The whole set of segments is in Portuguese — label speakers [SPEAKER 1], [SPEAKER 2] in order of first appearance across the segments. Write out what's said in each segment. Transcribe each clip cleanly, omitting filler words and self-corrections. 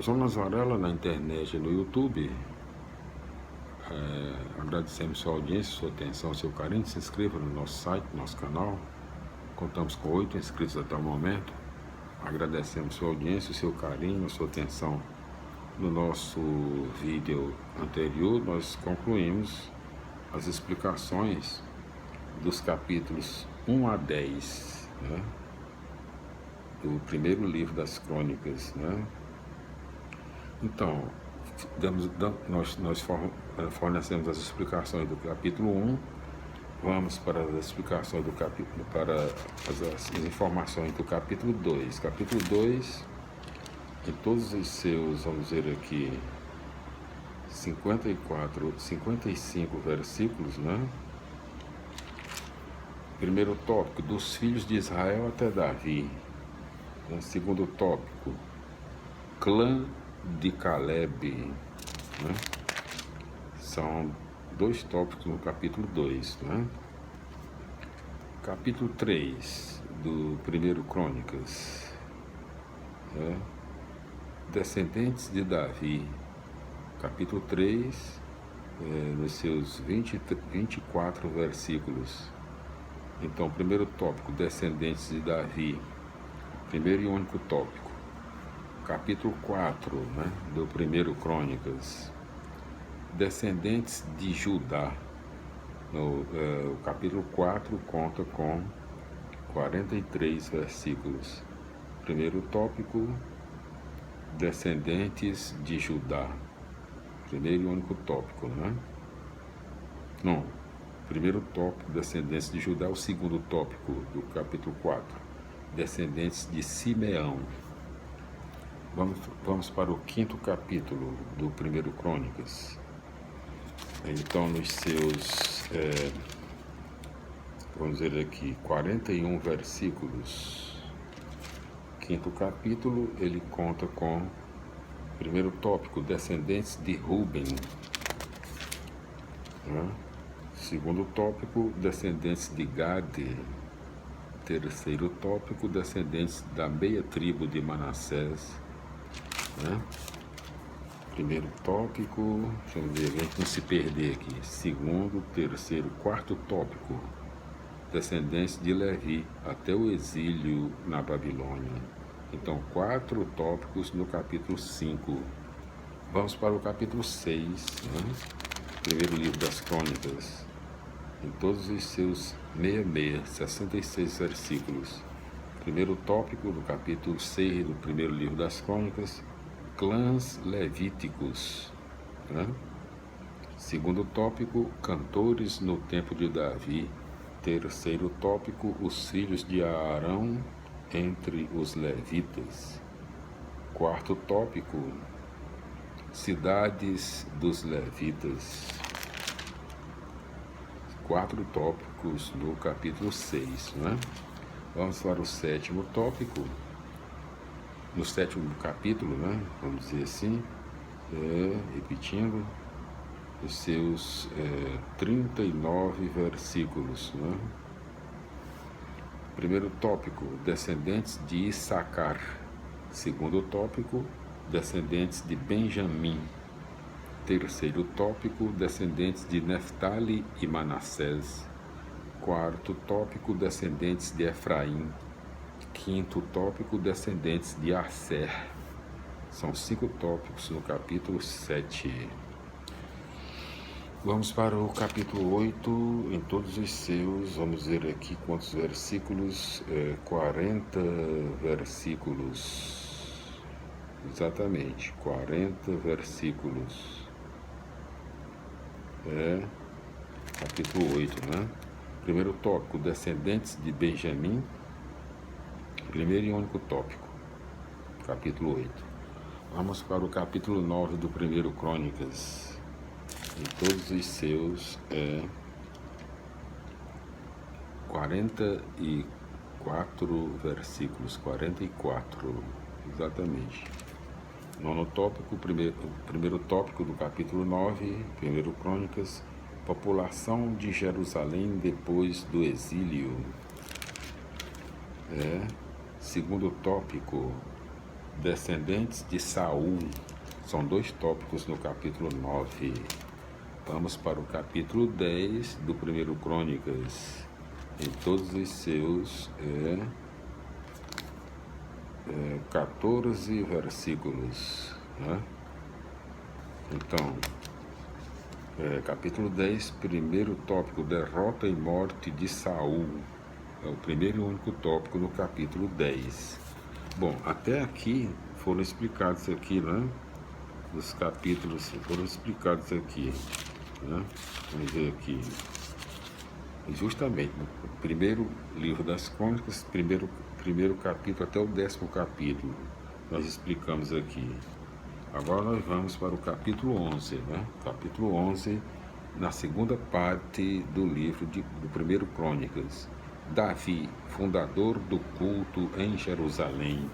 [SPEAKER 1] Jonas Varela na internet e no YouTube. Agradecemos sua audiência, sua atenção, seu carinho. Se inscreva no nosso site, no nosso canal. Contamos com 8 inscritos até o momento. Agradecemos sua audiência, seu carinho, sua atenção. No nosso vídeo anterior, nós concluímos as explicações dos capítulos 1 a 10, né, do primeiro livro das Crônicas, né? Então, nós fornecemos as explicações do capítulo 1, vamos para as explicações do capítulo, para as informações do capítulo 2. Capítulo 2, em todos os seus, vamos dizer aqui, 55 versículos, né? Primeiro tópico, dos filhos de Israel até Davi. Segundo tópico, clã de Caleb, né? São 2 tópicos no capítulo 2, né? Capítulo 3 do primeiro Crônicas, né? Descendentes de Davi. Capítulo 3, nos seus 24 versículos. Então, primeiro tópico, descendentes de Davi, primeiro e único tópico. Capítulo 4, né, do primeiro Crônicas, descendentes de Judá. O capítulo 4 conta com 43 versículos. Primeiro tópico, descendentes de Judá. Primeiro e único tópico, né? Não, primeiro tópico, descendentes de Judá. O segundo tópico do capítulo 4, descendentes de Simeão. Vamos para o 5º capítulo do primeiro Crônicas. Então, nos seus, vamos dizer aqui, 41 versículos, 5º capítulo, ele conta com, primeiro tópico, descendentes de Ruben, né? Segundo tópico, descendentes de Gade. Terceiro tópico, descendentes da meia tribo de Manassés, né? Primeiro tópico, deixa eu ver, a gente não se perder aqui. Segundo, terceiro, quarto tópico, descendentes de Levi até o exílio na Babilônia. Então, 4 tópicos no capítulo 5. Vamos para o capítulo 6, né? Primeiro livro das Crônicas, em todos os seus 66 versículos. Primeiro tópico do capítulo 6 do primeiro livro das Crônicas, clãs levíticos, né? Segundo tópico, cantores no tempo de Davi. Terceiro tópico, os filhos de Arão entre os levitas. Quarto tópico, cidades dos levitas. 4 tópicos no capítulo 6, né? Vamos para o 7º tópico. No 7º capítulo, né? Vamos dizer assim, repetindo, os seus 39 versículos, né? Primeiro tópico, descendentes de Issacar. Segundo tópico, descendentes de Benjamim. Terceiro tópico, descendentes de Neftali e Manassés. Quarto tópico, descendentes de Efraim. Quinto tópico, descendentes de Asser. São 5 tópicos no capítulo 7. Vamos para o capítulo 8, em todos os seus, vamos ver aqui quantos versículos, 40 versículos, exatamente, 40 versículos. Capítulo 8, né? Primeiro tópico, descendentes de Benjamim. Primeiro e único tópico, capítulo 8. Vamos para o capítulo 9 do primeiro Crônicas, em todos os seus 44 versículos, 44, exatamente. Nono tópico, primeiro tópico do capítulo 9, primeiro Crônicas, população de Jerusalém depois do exílio. Segundo tópico, descendentes de Saul. São 2 tópicos no capítulo 9. Vamos para o capítulo 10 do 1 Crônicas, em todos os seus 14 versículos, né? Então, capítulo 10, primeiro tópico, derrota e morte de Saul. É o primeiro e único tópico no capítulo 10. Bom, até aqui foram explicados aqui, né? Os capítulos foram explicados aqui, né? Vamos ver aqui. Justamente, no primeiro livro das Crônicas, primeiro capítulo até o 10º capítulo, nós explicamos aqui. Agora nós vamos para o capítulo 11, né? Capítulo 11, na segunda parte do livro do 1 Crônicas. Davi, fundador do culto em Jerusalém.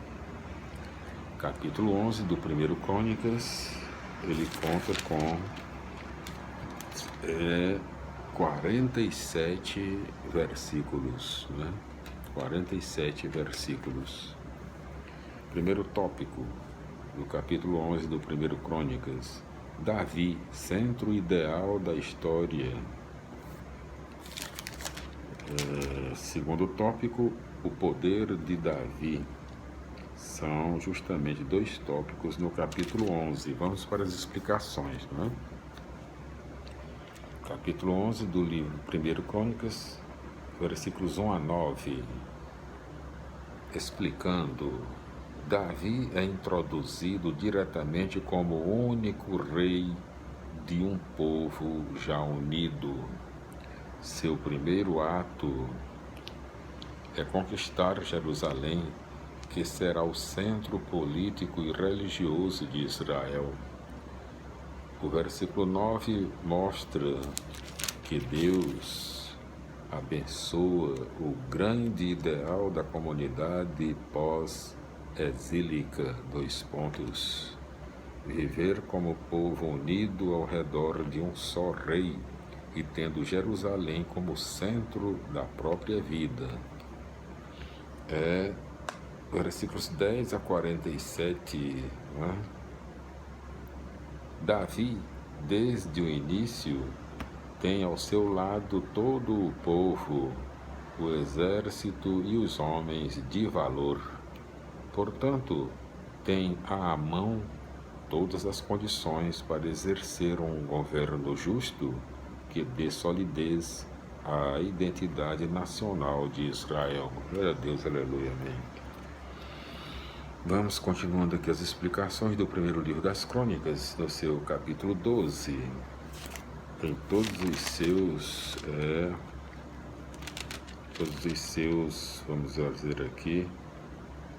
[SPEAKER 1] Capítulo 11 do 1 Crônicas, ele conta com 47 versículos, né? 47 versículos. Primeiro tópico do capítulo 11 do 1 Crônicas. Davi, centro ideal da história. Segundo tópico, o poder de Davi. São justamente 2 tópicos no capítulo 11. Vamos para as explicações, né? Capítulo 11 do livro 1 Crônicas, versículos 1 a 9, explicando: Davi é introduzido diretamente como o único rei de um povo já unido. Seu primeiro ato é conquistar Jerusalém, que será o centro político e religioso de Israel. O versículo 9 mostra que Deus abençoa o grande ideal da comunidade pós-exílica, viver como povo unido ao redor de um só rei e tendo Jerusalém como centro da própria vida. Versículos 10 a 47, né? Davi, desde o início, tem ao seu lado todo o povo, o exército e os homens de valor. Portanto, tem à mão todas as condições para exercer um governo justo que dê solidez à identidade nacional de Israel. Glória a Deus, aleluia, amém. Vamos continuando aqui as explicações do primeiro livro das Crônicas, no seu capítulo 12. Em todos os seus, vamos dizer aqui,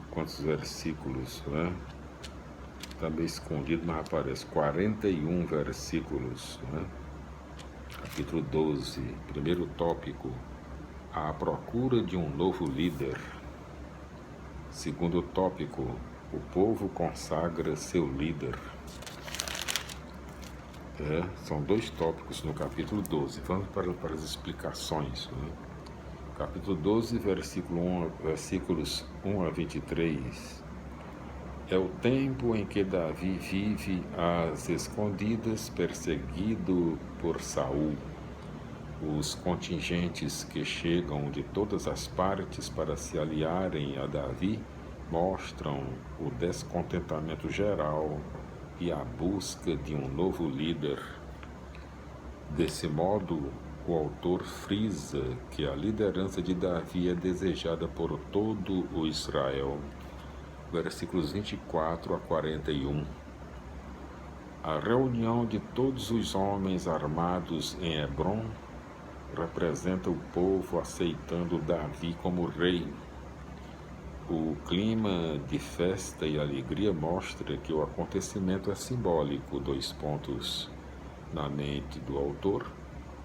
[SPEAKER 1] quantos versículos, né? Está meio escondido, mas aparece 41 versículos, né? Capítulo 12, primeiro tópico, a procura de um novo líder. Segundo tópico, o povo consagra seu líder. São 2 tópicos no capítulo 12. Vamos para as explicações, né? Capítulo 12, versículos 1 a 23. É o tempo em que Davi vive às escondidas, perseguido por Saul. Os contingentes que chegam de todas as partes para se aliarem a Davi mostram o descontentamento geral e a busca de um novo líder. Desse modo, o autor frisa que a liderança de Davi é desejada por todo o Israel. Versículos 24 a 41. A reunião de todos os homens armados em Hebrom representa o povo aceitando Davi como rei. O clima de festa e alegria mostra que o acontecimento é simbólico. Na mente do autor,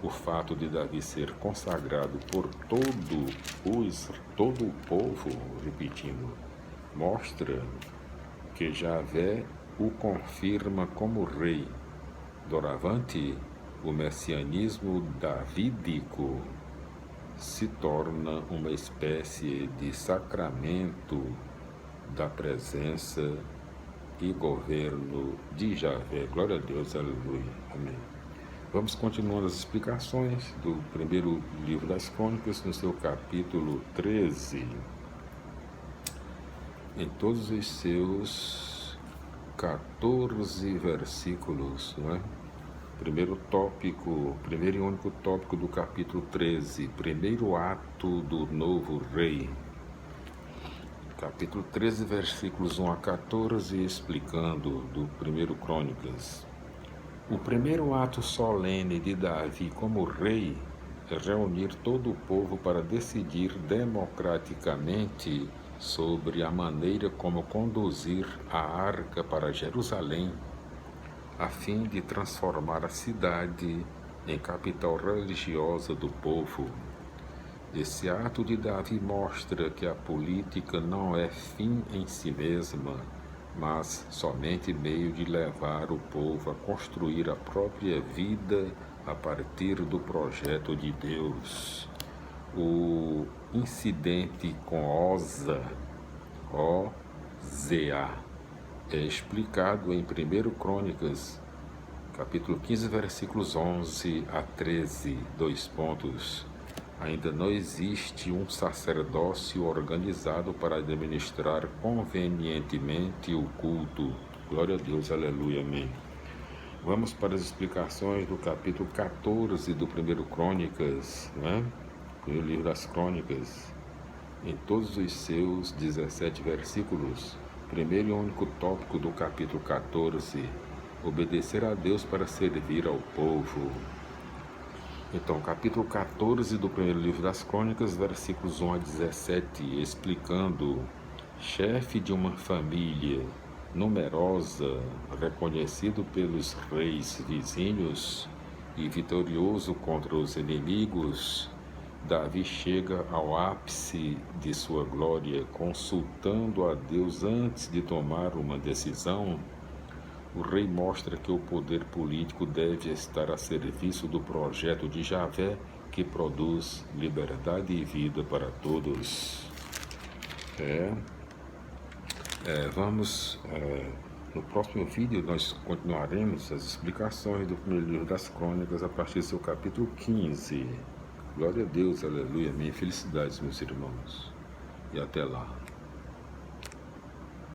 [SPEAKER 1] o fato de Davi ser consagrado por todo o povo, mostra que Javé o confirma como rei. Doravante, o messianismo davídico se torna uma espécie de sacramento da presença e governo de Javé. Glória a Deus, aleluia, amém. Vamos continuando as explicações do primeiro livro das Crônicas, no seu capítulo 13, em todos os seus 14 versículos, não é? Primeiro tópico, primeiro e único tópico do capítulo 13, primeiro ato do novo rei. Capítulo 13, versículos 1 a 14, explicando do primeiro Crônicas. O primeiro ato solene de Davi como rei é reunir todo o povo para decidir democraticamente sobre a maneira como conduzir a arca para Jerusalém, a fim de transformar a cidade em capital religiosa do povo. Esse ato de Davi mostra que a política não é fim em si mesma, mas somente meio de levar o povo a construir a própria vida a partir do projeto de Deus. O incidente com Oza, O-Z-A, é explicado em 1 Crônicas, capítulo 15, versículos 11 a 13, 2 pontos. Ainda não existe um sacerdócio organizado para administrar convenientemente o culto. Glória a Deus, aleluia, amém. Vamos para as explicações do capítulo 14 do 1 Crônicas, né? O livro das Crônicas, em todos os seus 17 versículos. Primeiro e único tópico do capítulo 14, obedecer a Deus para servir ao povo. Então, capítulo 14 do primeiro livro das Crônicas, versículos 1 a 17, explicando: chefe de uma família numerosa, reconhecido pelos reis vizinhos e vitorioso contra os inimigos, Davi chega ao ápice de sua glória, consultando a Deus antes de tomar uma decisão. O rei mostra que o poder político deve estar a serviço do projeto de Javé, que produz liberdade e vida para todos. No próximo vídeo nós continuaremos as explicações do primeiro livro das Crônicas a partir do seu capítulo 15. Glória a Deus, aleluia, amém. Felicidades, meus irmãos. E até lá.